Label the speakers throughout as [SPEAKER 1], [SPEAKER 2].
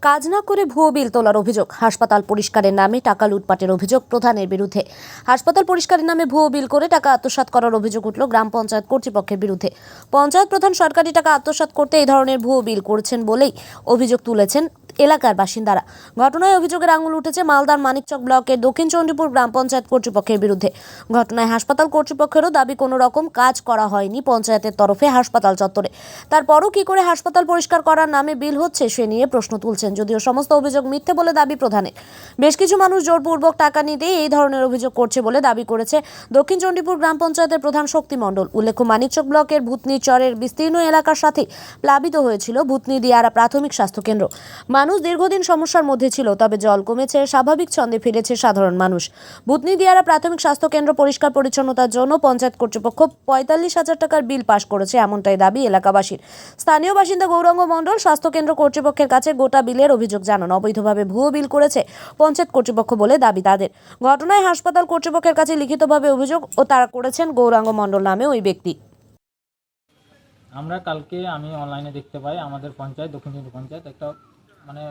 [SPEAKER 1] কাজ না করে ভুয়ো বিল তোলার অভিযোগ, হাসপাতাল পরিষ্কারের নামে টাকা লুটপাটের অভিযোগ প্রধানের বিরুদ্ধে। হাসপাতাল পরিষ্কারের নামে ভুয়ো বিল করে টাকা আত্মসাৎ করার অভিযোগ উঠল গ্রাম পঞ্চায়েত কর্তৃপক্ষের বিরুদ্ধে। পঞ্চায়েত প্রধান সরকারি টাকা আত্মসাৎ করতে এই ধরনের ভুয়ো বিল করেছেন বলেই অভিযোগ তুলেছেন এলাকার বাসিন্দারা। ঘটনায় অভিযোগের আঙুল উঠেছে মালদার মানিকচক ব্লকের দক্ষিণ চণ্ডীপুর গ্রাম পঞ্চায়েত কর্তৃপক্ষের বিরুদ্ধে। ঘটনায় হাসপাতাল কর্তৃপক্ষেরও দাবি কোনো রকম কাজ করা হয়নি পঞ্চায়েতের তরফে হাসপাতাল চত্বরে। তারপরও কি করে হাসপাতাল পরিষ্কার করার নামে বিল হচ্ছে সে নিয়ে প্রশ্ন তুলছেন, যদিও সমস্ত অভিযোগ মিথ্যে বলে দাবি প্রধানের। বেশ কিছু মানুষ জোরপূর্বক টাকা নিতেই এই ধরনের অভিযোগ করছে বলে দাবি করেছে দক্ষিণ চণ্ডীপুর গ্রাম পঞ্চায়েতের প্রধান শক্তি মণ্ডল। উল্লেখ্য, মানিকচক ব্লকের ভূতনি চরের বিস্তীর্ণ এলাকার সাথে প্লাবিত হয়েছিল ভূতনি দিয়ারা প্রাথমিক স্বাস্থ্যকেন্দ্র। মানুষ দীর্ঘদিন সমস্যার মধ্যে ছিল, তবে জল কমেছে, স্বাভাবিক ছন্দে ফিরেছে সাধারণ মানুষ। ভূতনি দিয়ারা প্রাথমিক স্বাস্থ্যকেন্দ্র পরিষ্কার পরিচ্ছন্নতার জন্য পঞ্চায়েত কর্তৃপক্ষ ৪৫,০০০ টাকার বিল পাশ করেছে, এমনটাই দাবি এলাকাবাসীর। স্থানীয় বাসিন্দা গৌরাঙ্গ মণ্ডল স্বাস্থ্যকেন্দ্র কর্তৃপক্ষের কাছে গোটা বিলের অভিযোগ জানান। অবৈধভাবে ভুয়ো বিল করেছে পঞ্চায়েত কর্তৃপক্ষ বলে দাবি তাদের। ঘটনায় হাসপাতাল কর্তৃপক্ষের কাছে লিখিতভাবে অভিযোগ ও তারা করেছেন গৌরাঙ্গ মণ্ডল নামে ওই ব্যক্তি।
[SPEAKER 2] আমরা কালকে আমি অনলাইনে দেখতে পাই আমাদের পঞ্চায়েত দক্ষিণ চণ্ডীপুর পঞ্চায়েত একটা মানে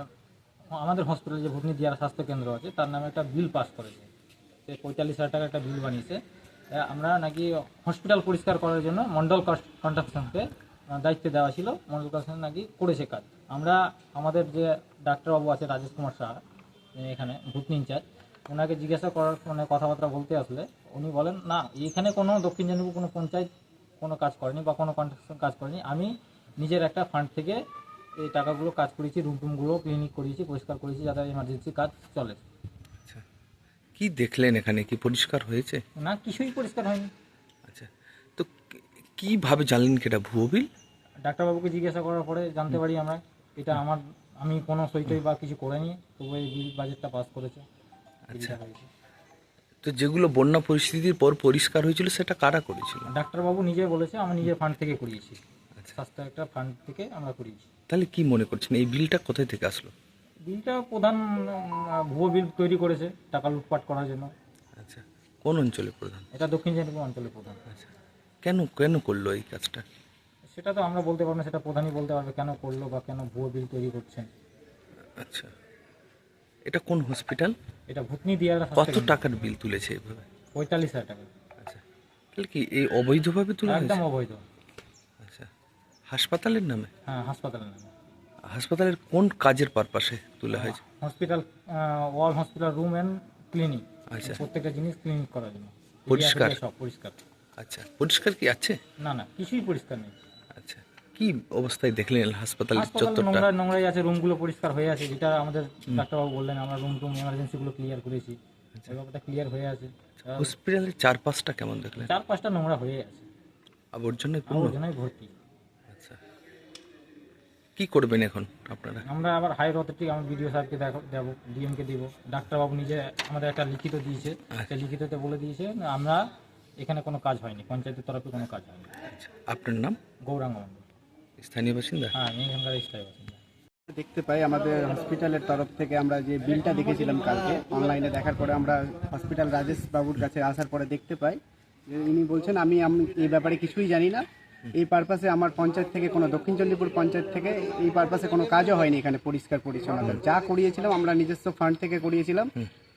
[SPEAKER 2] আমাদের হসপিটাল যে ভূতনি দিয়ারা স্বাস্থ্যকেন্দ্র আছে তার নামে একটা বিল পাস করেছে। সে ৪৫,০০০ টাকা একটা বিল বানিয়েছে। আমরা নাকি হসপিটাল পরিষ্কার করার জন্য মন্ডল কন্ট্রাকশনকে দায়িত্ব দেওয়া ছিল, মন্ডল কন্ট্রাকশন নাকি করেছে কাজ। আমরা আমাদের যে ডাক্তারবাবু আছে রাজেশ কুমার সাহা, এখানে ভূতনি ইনচার্জ, ওনাকে জিজ্ঞাসা করার মানে কথাবার্তা বলতে আসলে উনি বলেন না, এখানে কোনো দক্ষিণ চণ্ডীপুর কোনো পঞ্চায়েত কোনো কাজ করেনি বা কোনো কন্ট্রাকশন কাজ করেনি। আমি নিজের একটা ফান্ড থেকে এই টাকাগুলো কাজ করেছি, রুমটুমগুলো ক্লিনিক করিয়েছি, পরিষ্কার করেছি, যাতে এমার্জেন্সি কাজ চলে।
[SPEAKER 3] আচ্ছা, কি দেখলেন এখানে? কি পরিষ্কার হয়েছে?
[SPEAKER 2] না, কিছুই পরিষ্কার হয়নি।
[SPEAKER 3] আচ্ছা, তো কিভাবে জানলেন কি এটা ভুয়ো বিল?
[SPEAKER 2] ডাক্তারবাবুকে জিজ্ঞাসা করার পরে জানতে পারি আমরা এটা আমি কোনো সইটই বা কিছু করিনি, তবু এই বিল বাজেটটা পাস করেছে।
[SPEAKER 3] আচ্ছা, তো যেগুলো বন্যা পরিস্থিতির পর পরিষ্কার হয়েছিল সেটা কারা করেছিল?
[SPEAKER 2] ডাক্তারবাবু নিজে বলেছে আমি নিজের ফান্ড থেকে করিয়েছি।
[SPEAKER 3] আচ্ছা,
[SPEAKER 2] স্বাস্থ্য একটা ফান্ড থেকে আমরা করিয়েছি।
[SPEAKER 3] তাহলে কি মনে করছেন এই বিলটা কোথায় থেকে আসলো?
[SPEAKER 2] বিলটা প্রধান ভুয়ো বিল তৈরি করেছে টাকা লুটপাট করার জন্য।
[SPEAKER 3] আচ্ছা, কোন অঞ্চলে প্রধান?
[SPEAKER 2] এটা দক্ষিণ চণ্ডীপুর অঞ্চলের প্রধান।
[SPEAKER 3] আচ্ছা, কেন কেন করলো এই কাজটা?
[SPEAKER 2] সেটা তো আমরা বলতে পারবো না, সেটা প্রধানই বলতে পারবে কেন করলো বা কেন ভুয়ো বিল তৈরি করছেন।
[SPEAKER 3] আচ্ছা, এটা কোন হসপিটাল?
[SPEAKER 2] এটা ভূতনি দিয়ারা
[SPEAKER 3] কত টাকার বিল তুলেছে এভাবে?
[SPEAKER 2] ৪৫,০০০ টাকা।
[SPEAKER 3] আচ্ছা, তাহলে কি এই অবৈধভাবে তোলা হয়েছে?
[SPEAKER 2] একদম অবৈধ।
[SPEAKER 3] আচ্ছা, হাসপাতালের নামে?
[SPEAKER 2] হ্যাঁ, হাসপাতালের নামে।
[SPEAKER 3] হাসপাতালের কোন কাজের পারপাসে তোলা হয়েছে?
[SPEAKER 2] Hospital wall hospital room and clinic.
[SPEAKER 3] আচ্ছা,
[SPEAKER 2] প্রত্যেকটা জিনিস ক্লিনিক করার জন্য
[SPEAKER 3] পরিষ্কার?
[SPEAKER 2] সব পরিষ্কার।
[SPEAKER 3] আচ্ছা, পরিষ্কার কি আছে?
[SPEAKER 2] না না, কিছুই পরিষ্কার নেই।
[SPEAKER 3] আচ্ছা, কি অবস্থায় দেখলেন হাসপাতালের
[SPEAKER 2] হাসপাতাল
[SPEAKER 3] চত্বরটা?
[SPEAKER 2] নোংরাই আছে, রুমগুলো পরিষ্কার হয়ে আছে, যেটা আমাদের ডাক্তারবাবু বললেন আমরা রুম এমার্জেন্সিগুলো ক্লিয়ার করেছি, এই ব্যাপারটা ক্লিয়ার হয়ে আছে।
[SPEAKER 3] হসপিটালের চারপাশটা কেমন দেখলেন?
[SPEAKER 2] ৪-৫টা নোংরা হয়ে আছে,
[SPEAKER 3] আবর্জনায় পূর্ণ?
[SPEAKER 2] আবর্জনায় ভর্তি।
[SPEAKER 3] আচ্ছা, কি করবেন এখন আপনারা?
[SPEAKER 2] আমরা আবার হায়ার অথরিটি আমার বিডিও স্যারকে দেবো, ডিএমকে দেবো। ডাক্তারবাবু নিজে আমাদের একটা লিখিত দিয়েছে, সেই লিখিততে বলে দিয়েছে আমরা এখানে কোনো কাজ হয়নি, পঞ্চায়েতের তরফে কোনো কাজ হয়নি।
[SPEAKER 3] আচ্ছা, আপনার নাম?
[SPEAKER 2] গৌরাঙ্গ মণ্ডল।
[SPEAKER 3] স্থানীয় বাসিন্দা?
[SPEAKER 2] হ্যাঁ, আমি এখানকার স্থায়ী বাসিন্দা।
[SPEAKER 4] দেখতে পাই আমাদের হসপিটালের তরফ থেকে আমরা যে বিলটা দেখেছিলাম কালকে অনলাইনে দেখার পরে আমরা হসপিটাল রাজেশ বাবুর কাছে আসার পরে দেখতে পাই যে ইনি বলছেন আমি এই ব্যাপারে কিছুই জানি না, এই পারপাসে আমার পঞ্চায়েত থেকে কোনো দক্ষিণ চণ্ডীপুর পঞ্চায়েত থেকে এই পারপাসে কোনো কাজও হয়নি এখানে পরিষ্কার পরিচ্ছন্নতা। যা করিয়েছিলাম আমরা নিজস্ব ফান্ড থেকে করিয়েছিলাম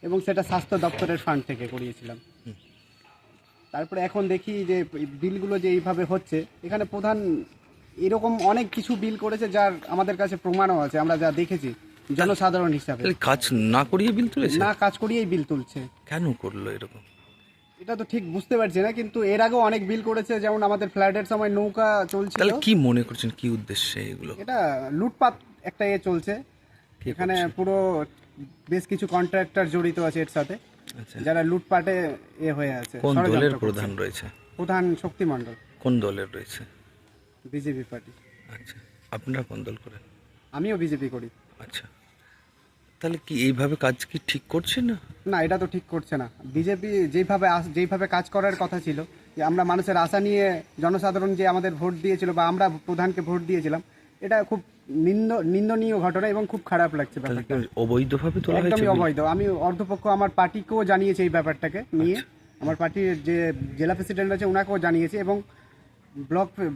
[SPEAKER 4] এবং সেটা স্বাস্থ্য দপ্তরের ফান্ড থেকে করিয়েছিলাম। তারপরে এখন দেখি যে বিলগুলো যে এইভাবে হচ্ছে, এখানে প্রধান এরকম অনেক কিছু বিল করেছে যার আমাদের কাছে প্রমাণও আছে, আমরা যা দেখেছি জনসাধারণ হিসাবে।
[SPEAKER 3] তাহলে কাজ না করিয়ে বিল তুলেছে?
[SPEAKER 4] না কাজ করিয়েই বিল তুলছে।
[SPEAKER 3] কেন করলো এরকম?
[SPEAKER 4] এটা তো ঠিক বুঝতে পারছি না, কিন্তু এর আগেও অনেক বিল করেছে, যেমন আমাদের ফ্লাডের সময় নৌকা চলছিল।
[SPEAKER 3] তাহলে কি মনে করছেন কি উদ্দেশ্যে এগুলো?
[SPEAKER 4] এটা লুটপাট একটা চলছে এখানে, পুরো বেশ কিছু কন্ট্রাক্টর জড়িত আছে এর সাথে।
[SPEAKER 3] আচ্ছা,
[SPEAKER 4] যারা লুটপাটে হয়ে আছে।
[SPEAKER 3] কোন দলের প্রধান রয়েছে?
[SPEAKER 4] প্রধান শক্তি মণ্ডল,
[SPEAKER 3] কোন দলের রয়েছে?
[SPEAKER 4] BJP party.
[SPEAKER 3] আচ্ছা, আপনারা কোন দল করেন?
[SPEAKER 4] আমিও বিজেপি করি।
[SPEAKER 3] আচ্ছা, তাহলে কি এইভাবে কাজ কি ঠিক করছে না?
[SPEAKER 4] না, এটা তো ঠিক করছে না। বিজেপি যেইভাবে কাজ করার কথা ছিল, যে আমরা মানুষের আশা নিয়ে জনসাধারণ যে আমাদের ভোট দিয়েছিল বা আমরা প্রধানকে ভোট দিয়েছিলাম, এটা খুব নিন্দনীয় ঘটনা এবং খুব খারাপ লাগছে ব্যাপারটা।
[SPEAKER 3] অবৈধভাবে তোলা হয়েছে?
[SPEAKER 4] একদমই অবৈধ। আমি অর্ধপক্ষ আমার পার্টিকেও জানিয়েছি এই ব্যাপারটাকে নিয়ে, আমার পার্টির যে জেলা প্রেসিডেন্ট আছে ওনাকেও জানিয়েছি এবং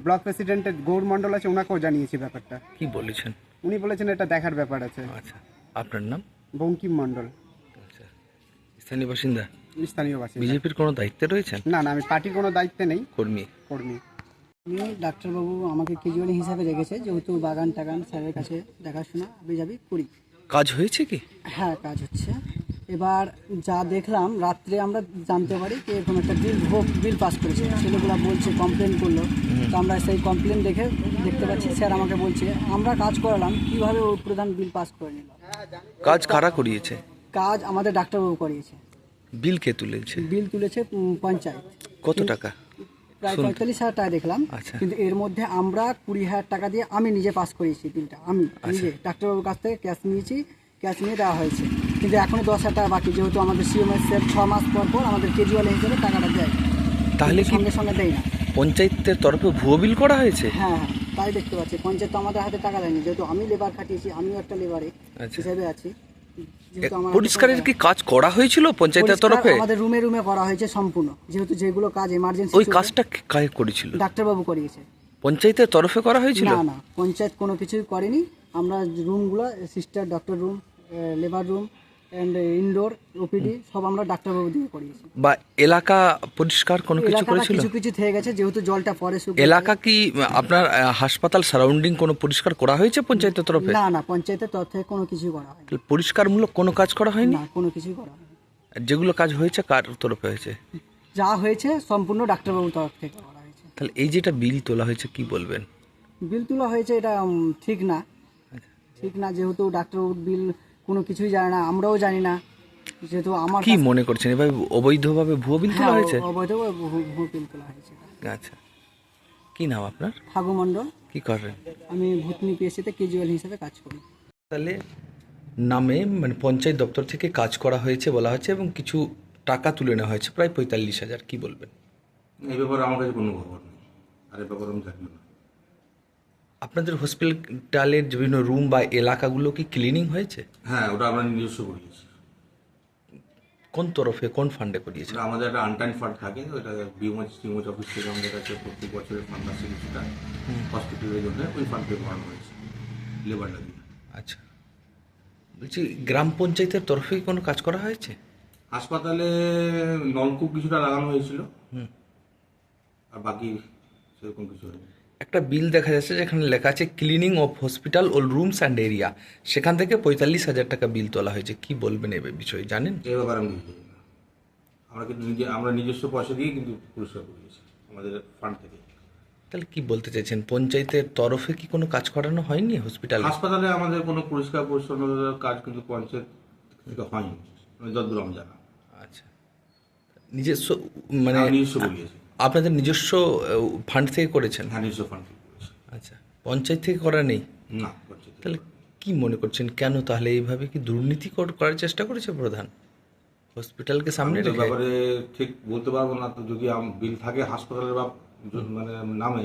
[SPEAKER 4] ব্লক প্রেসিডেন্টের গৌর মণ্ডল আছে ওনাকেও জানিয়েছি ব্যাপারটা।
[SPEAKER 3] কি বলেছেন?
[SPEAKER 4] উনি বলেছেন এটা দেখার ব্যাপার আছে।
[SPEAKER 3] আচ্ছা, আপনার নাম?
[SPEAKER 4] বঙ্কিম মণ্ডল,
[SPEAKER 3] আচ্ছা, স্থানীয় বাসিন্দা।
[SPEAKER 4] স্থানীয় বাসিন্দা।
[SPEAKER 3] বিজেপির কোনো দায়িত্বে রয়েছেন?
[SPEAKER 4] না না, আমি পার্টির কোনো দায়িত্বে নেই,
[SPEAKER 3] কর্মী।
[SPEAKER 4] কর্মী।
[SPEAKER 5] আমি ডাক্তারবাবু আমাকে কেজুয়ালি হিসাবে রেখেছে, যেহেতু বাগান টাগান স্যারের কাছে দেখাশোনা আবিজাবি করি।
[SPEAKER 3] কাজ হয়েছে কি?
[SPEAKER 5] হ্যাঁ, কাজ হচ্ছে। এবার যা দেখলাম, রাত্রে আমরা জানতে পারি যে এরকম একটা বিল পাস করেছে। ছেলেগুলো বলছে, কমপ্লেন করলো, তো আমরা সেই কমপ্লেন দেখতে পাচ্ছি। স্যার আমাকে বলছে আমরা কাজ করালাম, কীভাবে ওই প্রধান বিল পাস করে নিল।
[SPEAKER 3] কাজ কারা করিয়েছে?
[SPEAKER 5] কাজ আমাদের ডাক্তারবাবু করিয়েছে।
[SPEAKER 3] বিল কে তুলেছে?
[SPEAKER 5] বিল তুলেছে পঞ্চায়েত।
[SPEAKER 3] কত টাকা?
[SPEAKER 5] প্রায় 45,000 টাকা দেখলাম।
[SPEAKER 3] আচ্ছা।
[SPEAKER 5] কিন্তু এর মধ্যে আমরা 20,000 টাকা দিয়ে আমি নিজে পাস করিয়েছি বিলটা। আমি নিজে ডাক্তারবাবুর কাছ থেকে ক্যাশ নিয়েছি, ক্যাশ নিয়ে দেওয়া হয়েছে। কিন্তু এখনো 10,000 টাকা বাকি, যেহেতু আমাদের সিএমএস 6 মাস পর পর আমাদের কেজুয়াল হিসেবে টাকাটা দেয়।
[SPEAKER 3] তাহলে কি
[SPEAKER 5] সঙ্গে সঙ্গে দেয় না।
[SPEAKER 3] পঞ্চায়েতের তরফে ভুয়ো বিল করা হয়েছে?
[SPEAKER 5] হ্যাঁ, তাই দেখতে পাচ্ছি। পঞ্চায়েত তো আমাদের হাতে টাকা দেয়নি, যেহেতু আমি লেবার খাটিয়েছি, আমিও একটা লেবারে
[SPEAKER 3] আচ্ছা।
[SPEAKER 5] হিসেবে আছি। যেহেতু আমার হাতে
[SPEAKER 3] পরিষ্কারের
[SPEAKER 5] টাকা-
[SPEAKER 3] কি কাজ করা হয়েছিল পঞ্চায়েতের
[SPEAKER 5] পরিষ্কার
[SPEAKER 3] তরফে?
[SPEAKER 5] আমাদের রুমে রুমে করা হয়েছে সম্পূর্ণ, যেহেতু যেগুলো কাজ এমার্জেন্সি
[SPEAKER 3] ওই কাজটা কাকে করেছিল?
[SPEAKER 5] ডাক্তারবাবু করিয়েছে।
[SPEAKER 3] পঞ্চায়েতের তরফে করা হয়েছিল?
[SPEAKER 5] না না, পঞ্চায়েত কোনো কিছুই করেনি। আমরা রুমগুলো, sister doctor room, labour room and indoor OPD সব আমরা ডাক্তারবাবু দিয়ে করিয়েছি।
[SPEAKER 3] বা এলাকা পরিষ্কার কোনো কিছু
[SPEAKER 5] এলাকাটা
[SPEAKER 3] করেছিল?
[SPEAKER 5] কিছু কিছু থেকে গেছে, যেহেতু জলটা পরে শুকিয়ে
[SPEAKER 3] এলাকা কি আপনার হাসপাতাল সারাউন্ডিং কোনো পরিষ্কার করা হয়েছে পঞ্চায়েতের তরফে?
[SPEAKER 5] না না, পঞ্চায়েতের তরফ থেকে কোনো কিছুই করা হয়নি।
[SPEAKER 3] তাহলে পরিষ্কারমূলক কোনো কাজ করা হয়নি?
[SPEAKER 5] না, কোনো কিছুই করা হয়নি।
[SPEAKER 3] যেগুলো কাজ হয়েছে কার তরফে হয়েছে?
[SPEAKER 5] যা হয়েছে সম্পূর্ণ ডাক্তারবাবুর তরফ থেকে করা হয়েছে।
[SPEAKER 3] তাহলে এই যেটা বিল তোলা হয়েছে কি বলবেন?
[SPEAKER 5] বিল তোলা হয়েছে, এটা ঠিক না। ঠিক না, যেহেতু ডাক্তারবাবুর বিল কোনো কিছুই জানে না, আমরাও জানি না। যেহেতু আমার
[SPEAKER 3] কি মনে করছেন এভাবে অবৈধভাবে ভুয়ো বিল তোলা হয়েছে?
[SPEAKER 5] অবৈধ বিল তোলা হয়েছে।
[SPEAKER 3] আচ্ছা, কি নাম আপনার?
[SPEAKER 5] ফাগু মণ্ডল,
[SPEAKER 3] কি করেন?
[SPEAKER 5] আমি ভূতনি পিএসসিতে কেজুয়াল হিসেবে কাজ করি।
[SPEAKER 3] তাহলে নামে মানে পঞ্চায়েত দপ্তর থেকে কাজ করা হয়েছে বলা হচ্ছে এবং কিছু টাকা তুলে নেওয়া হয়েছে প্রায় 45,000, কি বলবেন?
[SPEAKER 6] এই ব্যাপারে আমার কাছে কোনো খবর নেই, আর এই ব্যাপারে আমি জানি না।
[SPEAKER 3] আপনাদের হসপিটালের বিভিন্ন রুম বা এলাকাগুলো কি ক্লিনিং হয়েছে?
[SPEAKER 6] হ্যাঁ, ওটা আমরা নিজস্ব করিয়েছি।
[SPEAKER 3] কোন তরফে, কোন ফান্ডে করিয়েছে?
[SPEAKER 6] ওটা আমাদের একটা আনটাইম ফান্ড থাকে, ওটা বিমোচ অফিস থেকে আমাদের কাছে প্রত্যেক বছরের ফান্ড আসছে কিছুটা হসপিটালের জন্য, ওই ফান্ড থেকে করানো হয়েছে লেবার লাগিয়ে।
[SPEAKER 3] আচ্ছা, বলছি গ্রাম পঞ্চায়েতের তরফে কি কোনো কাজ করা হয়েছে?
[SPEAKER 6] হাসপাতালে নলকূপ কিছুটা লাগানো হয়েছিল, আর বাকি সেরকম কিছু হয়নি।
[SPEAKER 3] একটা বিল দেখা যাচ্ছে যেখানে লেখা আছে ক্লিনিং অফ হসপিটাল ও রুমস অ্যান্ড এরিয়া, সেখান থেকে 45,000 টাকা বিল তোলা হয়েছে, কি বলবেন এ বিষয়ে, জানেন?
[SPEAKER 6] এই ব্যাপারে আমি কিছু জানি না। আমরা কিন্তু আমরা নিজস্ব পয়সা দিয়ে কিন্তু পরিষ্কার করিয়েছি আমাদের ফান্ড থেকে।
[SPEAKER 3] তাহলে কি বলতে চাইছেন, পঞ্চায়েতের তরফে কি কোনো কাজ করানো হয়নি হসপিটালে?
[SPEAKER 6] হাসপাতালে আমাদের কোনো পরিষ্কার পরিচ্ছন্নতার কাজ কিন্তু পঞ্চায়েত থেকে হয়নি, যতদূর আমি জানা।
[SPEAKER 3] আচ্ছা, নিজস্ব মানে
[SPEAKER 6] আমি নিজস্ব করিয়েছি।
[SPEAKER 3] আপনাদের নিজস্ব ফান্ড থেকে করেছেন?
[SPEAKER 6] হ্যাঁ, নিজস্ব ফান্ড থেকে করেছি।
[SPEAKER 3] আচ্ছা, পঞ্চায়েত থেকে করা নেই?
[SPEAKER 6] না, পঞ্চায়েত থেকে।
[SPEAKER 3] তাহলে কি মনে করছেন, কেন তাহলে এইভাবে কি দুর্নীতি করার চেষ্টা করেছে প্রধান হসপিটালকে সামনে
[SPEAKER 6] আমি তো
[SPEAKER 3] রেখে?
[SPEAKER 6] ব্যাপারে ঠিক বলতে পারবো না, তো যদি বিল থাকে হাসপাতালের বা মানে নামে,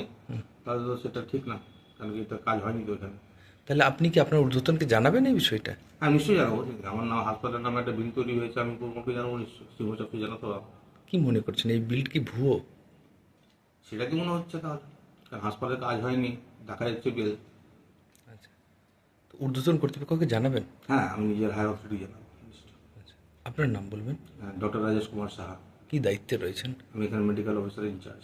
[SPEAKER 6] তাহলে তো সেটা ঠিক না, কারণ কি এটা কাজ হয়নি তো এখানে।
[SPEAKER 3] তাহলে আপনি কি আপনার ঊর্ধ্বতনকে জানাবেন এই বিষয়টা?
[SPEAKER 6] হ্যাঁ, নিশ্চয়ই জানাবো। আমার নাম হাসপাতালের নামে একটা বিল তৈরি হয়েছে, আমি কোনোকে জানাবো নিশ্চয়ই, সিমো চাপকে জানাতে হবে।
[SPEAKER 3] কি মনে করছেন এই বিল কি ভুয়ো?
[SPEAKER 6] সেটা কি মনে হচ্ছে তাহলে? কারণ হাসপাতালে কাজ হয়নি, দেখা যাচ্ছে বিল।
[SPEAKER 3] আচ্ছা, তো ঊর্ধ্বতন কর্তৃপক্ষকে জানাবেন?
[SPEAKER 6] হ্যাঁ, আমি নিজের হায়ার অথরিটি জানাবো নিশ্চয়ই।
[SPEAKER 3] আচ্ছা, আপনার নাম বলবেন?
[SPEAKER 6] ডক্টর রাজেশ কুমার সাহা,
[SPEAKER 3] কি দায়িত্বে রয়েছেন?
[SPEAKER 6] আমি এখানে মেডিকেল অফিসার ইনচার্জ।